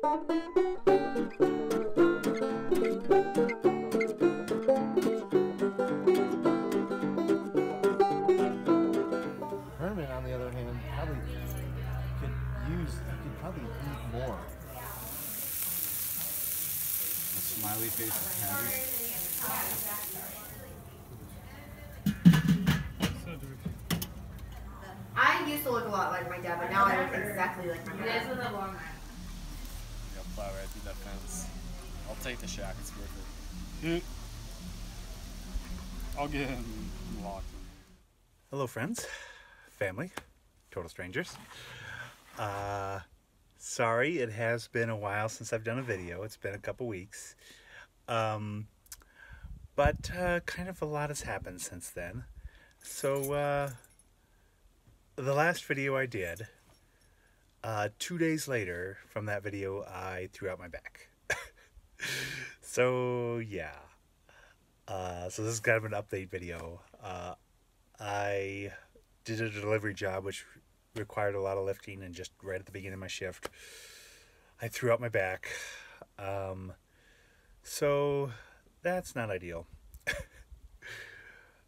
Herman, on the other hand, probably could probably eat more. A smiley face is happy. I used to look a lot like my dad, but now I look exactly like my dad. You'll plow right through that fence. I'll take the shack, it's worth it. I'll get him locked in. Hello friends, family, total strangers. Sorry, it has been a while since I've done a video. It's been a couple weeks. But kind of a lot has happened since then. So the last video I did, 2 days later from that video, I threw out my back. So yeah. So this is kind of an update video. I did a delivery job which required a lot of lifting, and just right at the beginning of my shift I threw out my back. So that's not ideal.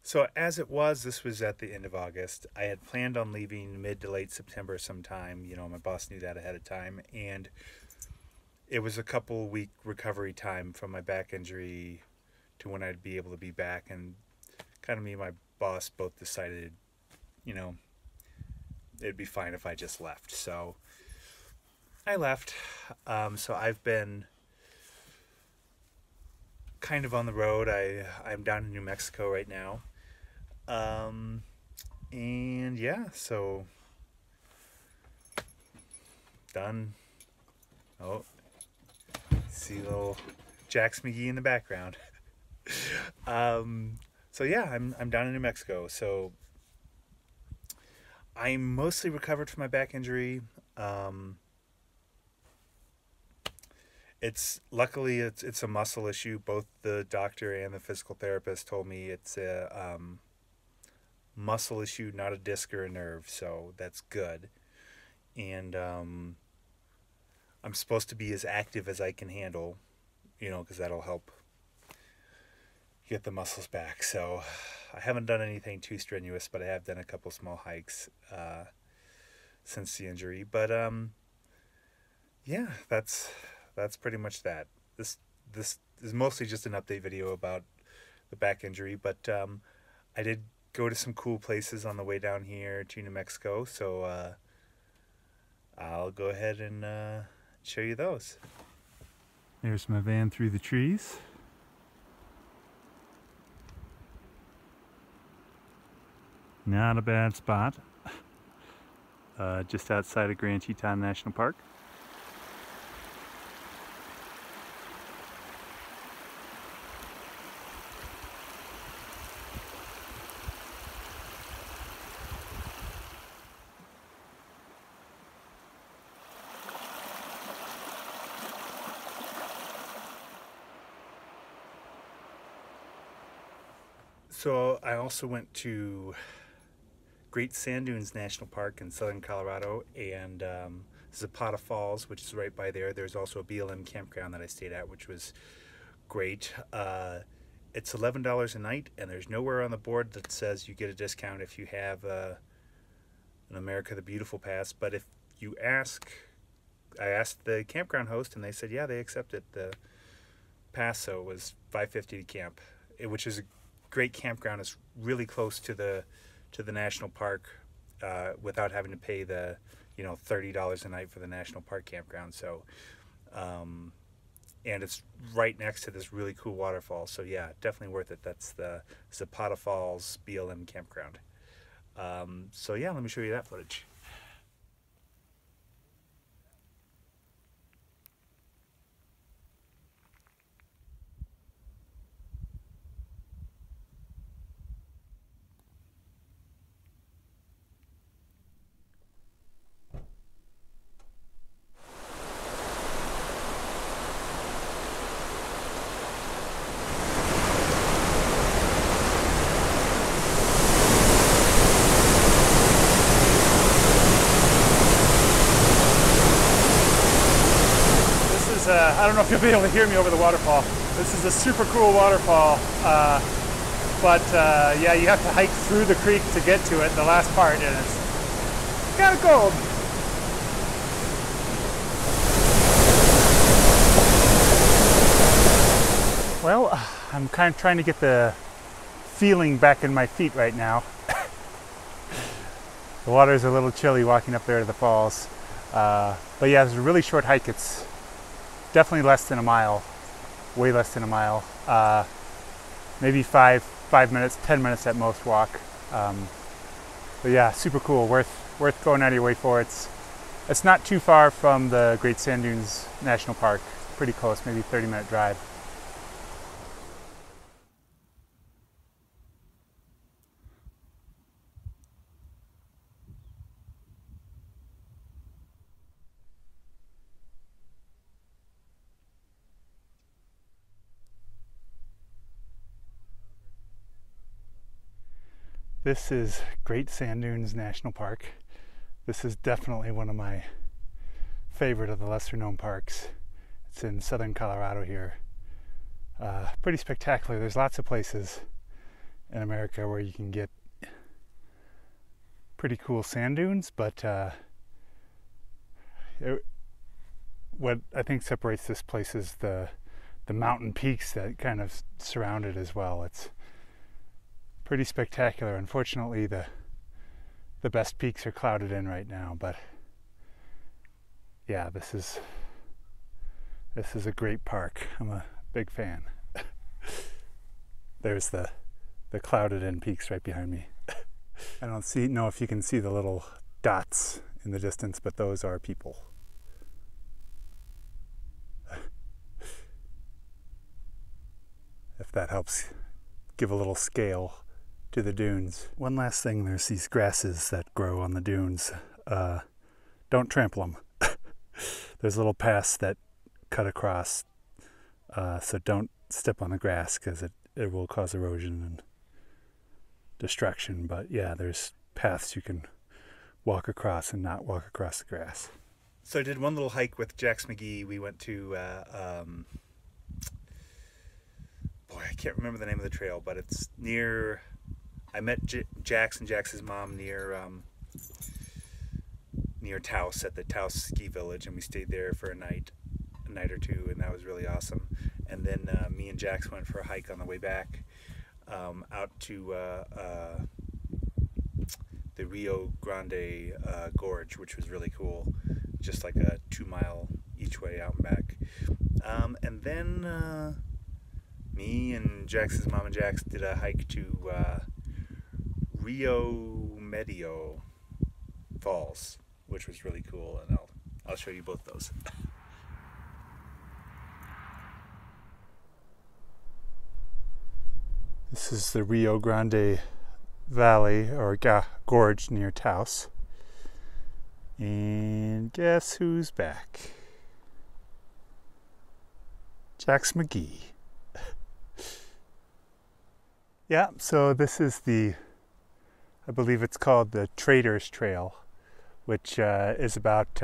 So as it was, this was at the end of August. I had planned on leaving mid to late September sometime. You know, my boss knew that ahead of time, and it was a couple week recovery time from my back injury to when I'd be able to be back. And kind of me and my boss both decided, you know, it'd be fine if I just left. So I left. So I've been kind of on the road. I'm down in New Mexico right now. And yeah, so done. Oh, see little Jax McGee in the background. So yeah, I'm down in New Mexico. So I'm mostly recovered from my back injury. Luckily it's a muscle issue. Both the doctor and the physical therapist told me it's a muscle issue, not a disc or a nerve. So that's good. And I'm supposed to be as active as I can handle, you know, because that'll help get the muscles back. So I haven't done anything too strenuous, but I have done a couple small hikes since the injury. But yeah, that's pretty much that. This is mostly just an update video about the back injury, but I did go to some cool places on the way down here to New Mexico, so I'll go ahead and show you those. There's my van through the trees. Not a bad spot. Just outside of Grand Teton National Park. So I also went to Great Sand Dunes National Park in southern Colorado, and Zapata Falls, which is right by there. There's also a BLM campground that I stayed at, which was great. It's $11 a night, and there's nowhere on the board that says you get a discount if you have an America the Beautiful pass. But if you ask, I asked the campground host, and they said, yeah, they accepted the pass, so it was $5.50 to camp, which is a great campground. Is really close to the national park without having to pay the $30 a night for the national park campground. So and it's right next to this really cool waterfall, so yeah, definitely worth it. That's the Zapata Falls BLM campground. So yeah, let me show you that footage. I don't know if you'll be able to hear me over the waterfall. This is a super cool waterfall, but yeah, you have to hike through the creek to get to it, the last part, and it's kind of cold. Well, I'm kind of trying to get the feeling back in my feet right now. The water's a little chilly walking up there to the falls. But yeah, it's a really short hike. It's definitely less than a mile, way less than a mile. Maybe five minutes, 10 minutes at most walk. But yeah, super cool, worth going out of your way for. It's not too far from the Great Sand Dunes National Park, pretty close, maybe 30-minute drive. This is Great Sand Dunes National Park. This is definitely one of my favorite of the lesser known parks. It's in southern Colorado here. Pretty spectacular. There's lots of places in America where you can get pretty cool sand dunes, but what I think separates this place is the mountain peaks that kind of surround it as well. It's pretty spectacular. Unfortunately, the best peaks are clouded in right now, but yeah, this is a great park. I'm a big fan. There's the clouded in peaks right behind me. I don't know if you can see the little dots in the distance, but those are people. If that helps give a little scale to the dunes. One last thing, there's these grasses that grow on the dunes. Don't trample them. There's little paths that cut across, so don't step on the grass because it will cause erosion and destruction. But yeah, there's paths you can walk across and not walk across the grass. So I did one little hike with Jax McGee. We went to boy, I can't remember the name of the trail, but it's near. I met Jax and Jax's mom near Taos, at the Taos ski village, and we stayed there for a night or two, and that was really awesome. And then me and Jax went for a hike on the way back out to the Rio Grande Gorge, which was really cool, just like a 2-mile each way out and back. And then me and Jax's mom and Jax did a hike to Rio Medio Falls, which was really cool, and I'll show you both those. This is the Rio Grande Valley, or Gorge, near Taos. And guess who's back? Jax McGee. Yeah, so this is I believe it's called the Traders Trail, which is about,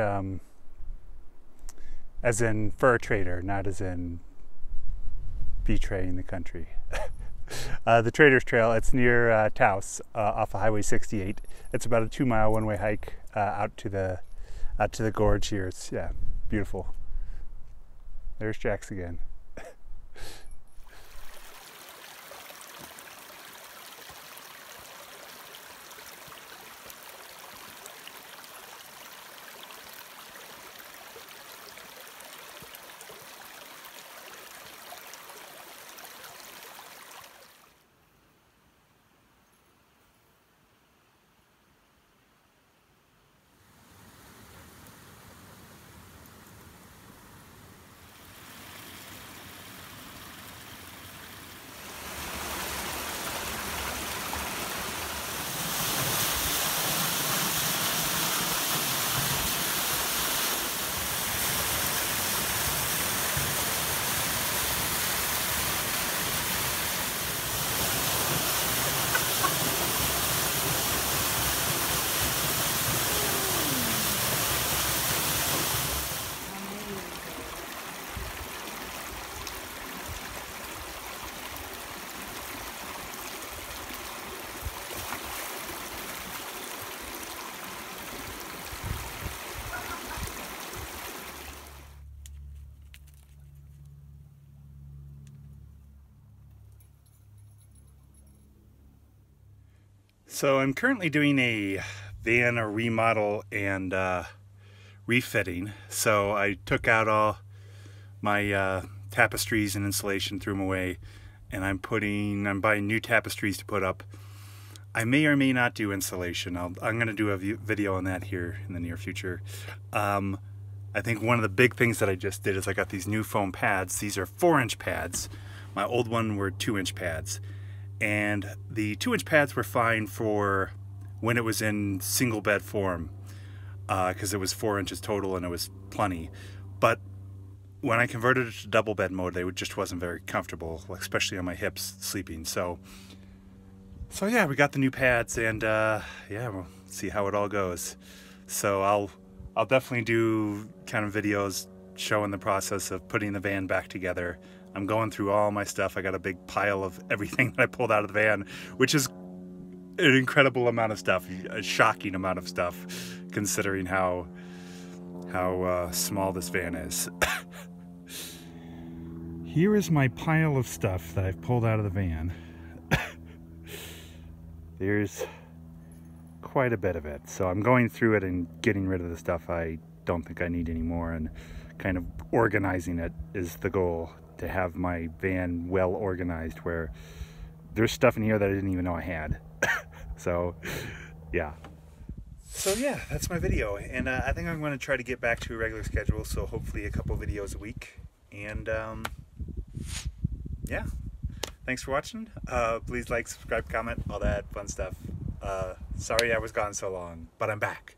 as in fur trader, not as in betraying the country. The Traders Trail, it's near Taos, off of Highway 68. It's about a 2-mile one-way hike out to the gorge here. It's, yeah, beautiful. There's Jax again. So I'm currently doing a van remodel and refitting. So I took out all my tapestries and insulation, threw them away, and I'm buying new tapestries to put up. I may or may not do insulation. I'm going to do a video on that here in the near future. I think one of the big things that I just did is I got these new foam pads. These are 4-inch pads. My old one were 2-inch pads. And the 2-inch pads were fine for when it was in single bed form, because it was 4 inches total and it was plenty. But when I converted it to double bed mode, they just wasn't very comfortable, especially on my hips sleeping. So yeah, we got the new pads, and yeah, we'll see how it all goes. So I'll definitely do kind of videos showing the process of putting the van back together. I'm going through all my stuff. I got a big pile of everything that I pulled out of the van, which is an incredible amount of stuff, a shocking amount of stuff, considering how small this van is. Here is my pile of stuff that I've pulled out of the van. There's quite a bit of it. So I'm going through it and getting rid of the stuff I don't think I need anymore, and kind of organizing it is the goal, to have my van well organized where there's stuff in here that I didn't even know I had. So yeah. So yeah, that's my video, and I think I'm going to try to get back to a regular schedule, so hopefully a couple videos a week. And yeah, thanks for watching. Please like, subscribe, comment, all that fun stuff. Sorry I was gone so long, but I'm back.